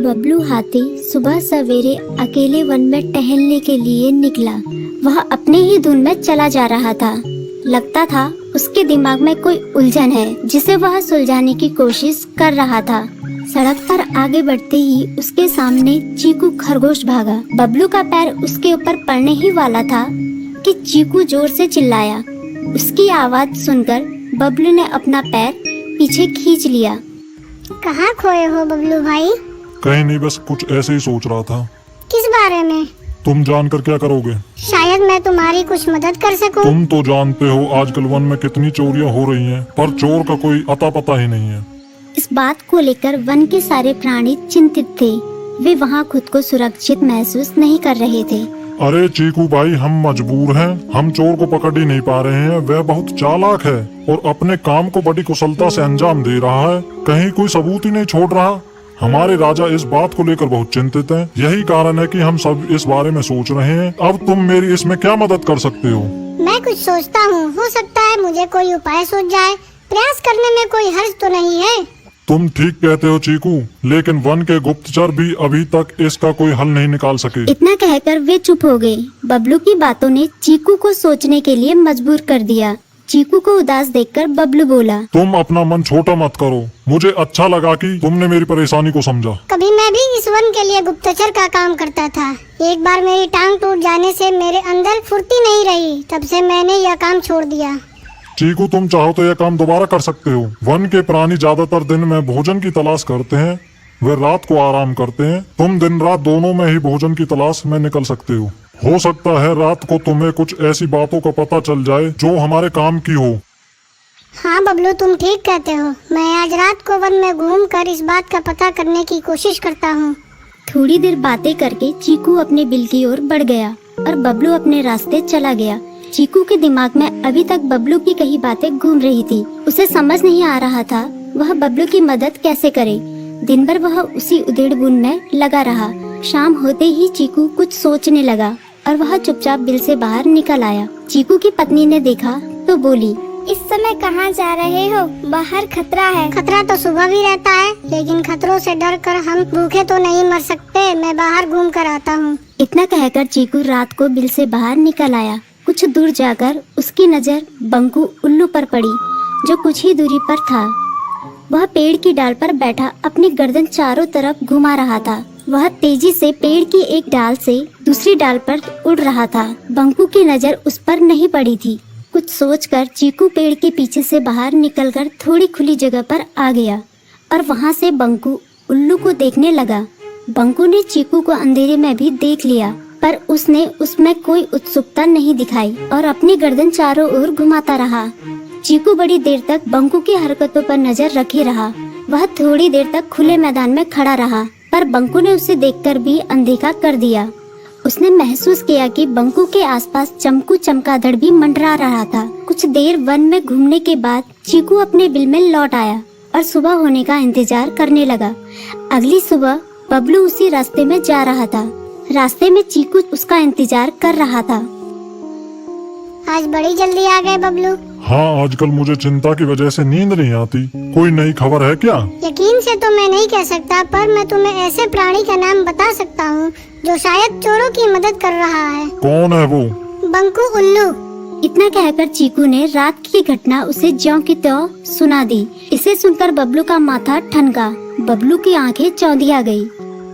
बबलू हाथी सुबह सवेरे अकेले वन में टहलने के लिए निकला। वह अपने ही धुन में चला जा रहा था। लगता था उसके दिमाग में कोई उलझन है जिसे वह सुलझाने की कोशिश कर रहा था। सड़क पर आगे बढ़ते ही उसके सामने चीकू खरगोश भागा। बबलू का पैर उसके ऊपर पड़ने ही वाला था कि चीकू जोर से चिल्लाया। उसकी आवाज सुनकर बबलू ने अपना पैर पीछे खींच लिया। कहाँ खोए हो बबलू भाई? कहीं नहीं, बस कुछ ऐसे ही सोच रहा था। किस बारे में? तुम जानकर क्या करोगे? शायद मैं तुम्हारी कुछ मदद कर सकूं। तुम तो जानते हो आजकल वन में कितनी चोरियां हो रही हैं, पर चोर का कोई अता पता ही नहीं है। इस बात को लेकर वन के सारे प्राणी चिंतित थे। वे वहाँ खुद को सुरक्षित महसूस नहीं कर रहे थे। अरे चीकू भाई, हम मजबूर हैं। हम चोर को पकड़ ही नहीं पा रहे हैं। वह बहुत चालाक है और अपने काम को बड़ी कुशलता से अंजाम दे रहा है। कहीं कोई सबूत ही नहीं छोड़ रहा। हमारे राजा इस बात को लेकर बहुत चिंतित हैं। यही कारण है कि हम सब इस बारे में सोच रहे हैं। अब तुम मेरी इसमें क्या मदद कर सकते हो? मैं कुछ सोचता हूँ, हो सकता है मुझे कोई उपाय सूझ जाए। प्रयास करने में कोई हर्ज तो नहीं है। तुम ठीक कहते हो चीकू, लेकिन वन के गुप्तचर भी अभी तक इसका कोई हल नहीं निकाल सके। इतना कहकर वे चुप हो गए। बबलू की बातों ने चीकू को सोचने के लिए मजबूर कर दिया। चीकू को उदास देखकर बबलू बोला, तुम अपना मन छोटा मत करो। मुझे अच्छा लगा कि तुमने मेरी परेशानी को समझा। कभी मैं भी इस वन के लिए गुप्तचर का काम करता था। एक बार मेरी टांग टूट जाने से मेरे अंदर फुर्ती नहीं रही। तब से मैंने यह काम छोड़ दिया। चीकू, तुम चाहो तो यह काम दोबारा कर सकते हो। वन के प्राणी ज्यादातर दिन में भोजन की तलाश करते हैं, वे रात को आराम करते हैं। तुम दिन रात दोनों में ही भोजन की तलाश में निकल सकते हो सकता है रात को तुम्हें कुछ ऐसी बातों का पता चल जाए जो हमारे काम की हो। हाँ बबलू, तुम ठीक कहते हो। मैं आज रात को वन में घूम कर इस बात का पता करने की कोशिश करता हूँ। थोड़ी देर बातें करके चीकू अपने बिल की ओर बढ़ गया और बबलू अपने रास्ते चला गया। चीकू के दिमाग में अभी तक बबलू की कई बातें घूम रही थी। उसे समझ नहीं आ रहा था वह बबलू की मदद कैसे करे। दिन भर वह उसी उधेड़-बुन में लगा रहा। शाम होते ही चीकू कुछ सोचने लगा और वह चुपचाप बिल से बाहर निकल आया। चीकू की पत्नी ने देखा तो बोली, इस समय कहाँ जा रहे हो? बाहर खतरा है। खतरा तो सुबह भी रहता है, लेकिन खतरों से डर कर हम भूखे तो नहीं मर सकते। मैं बाहर घूम कर आता हूँ। इतना कहकर चीकू रात को बिल से बाहर निकल आया। कुछ दूर जाकर उसकी नजर बंकू उल्लू पर पड़ी, जो कुछ ही दूरी पर था। वह पेड़ की डाल पर बैठा अपनी गर्दन चारों तरफ घुमा रहा था। वह तेजी से पेड़ की एक डाल से दूसरी डाल पर उड़ रहा था। बंकू की नजर उस पर नहीं पड़ी थी। कुछ सोचकर चीकू पेड़ के पीछे से बाहर निकलकर थोड़ी खुली जगह पर आ गया और वहां से बंकू उल्लू को देखने लगा। बंकू ने चीकू को अंधेरे में भी देख लिया, पर उसने उसमें कोई उत्सुकता नहीं दिखाई और अपनी गर्दन चारों ओर घुमाता रहा। चीकू बड़ी देर तक बंकू की हरकतों पर नजर रखे रहा। वह थोड़ी देर तक खुले मैदान में खड़ा रहा, पर बंकू ने उसे देखकर भी अनदेखा कर दिया। उसने महसूस किया कि बंकू के आसपास चमकू चमगादड़ भी मंडरा रहा था। कुछ देर वन में घूमने के बाद चीकू अपने बिल में लौट आया और सुबह होने का इंतजार करने लगा। अगली सुबह बबलू उसी रास्ते में जा रहा था। रास्ते में चीकू उसका इंतजार कर रहा था। आज बड़ी जल्दी आ गए बबलू। हाँ, आजकल मुझे चिंता की वजह से नींद नहीं आती। कोई नई खबर है क्या? यकीन से तो मैं नहीं कह सकता, पर मैं तुम्हें ऐसे प्राणी का नाम बता सकता हूँ जो शायद चोरों की मदद कर रहा है। कौन है वो? बंकू उल्लू। इतना कहकर चीकू ने रात की घटना उसे ज्यों की त्यों सुना दी। इसे सुनकर बबलू का माथा ठनका। बबलू की आंखें चौंधिया गई।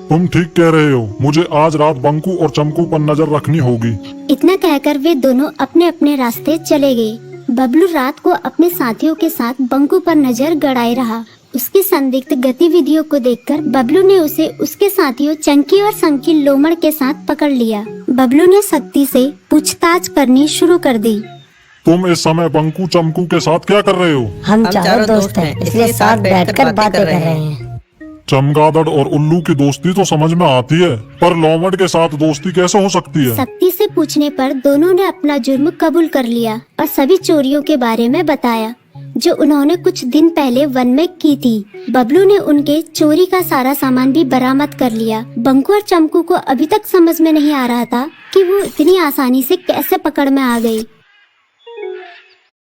तुम ठीक कह रहे हो। मुझे आज रात बंकू और चमकू पर नजर रखनी होगी। इतना कहकर वे दोनों अपने अपने रास्ते चले गए। बबलू रात को अपने साथियों के साथ बंकू पर नजर गड़ाए रहा। उसकी संदिग्ध गतिविधियों को देखकर बबलू ने उसे उसके साथियों चंकी और संकी लोमड़ के साथ पकड़ लिया। बबलू ने सख्ती से पूछताछ करनी शुरू कर दी। तुम इस समय बंकू चमकू के साथ क्या कर रहे हो? हम चारों दोस्त हैं, इसलिए साथ बैठकर बातें कर रहे हैं। चमगादड़ और उल्लू की दोस्ती तो समझ में आती है, पर लोमड़ के साथ दोस्ती कैसे हो सकती है? सख्ती से पूछने पर दोनों ने अपना जुर्म कबूल कर लिया और सभी चोरियों के बारे में बताया जो उन्होंने कुछ दिन पहले वन में की थी। बबलू ने उनके चोरी का सारा सामान भी बरामद कर लिया। बंकू और चमकू को अभी तक समझ में नहीं आ रहा था कि वो इतनी आसानी से कैसे पकड़ में आ गई।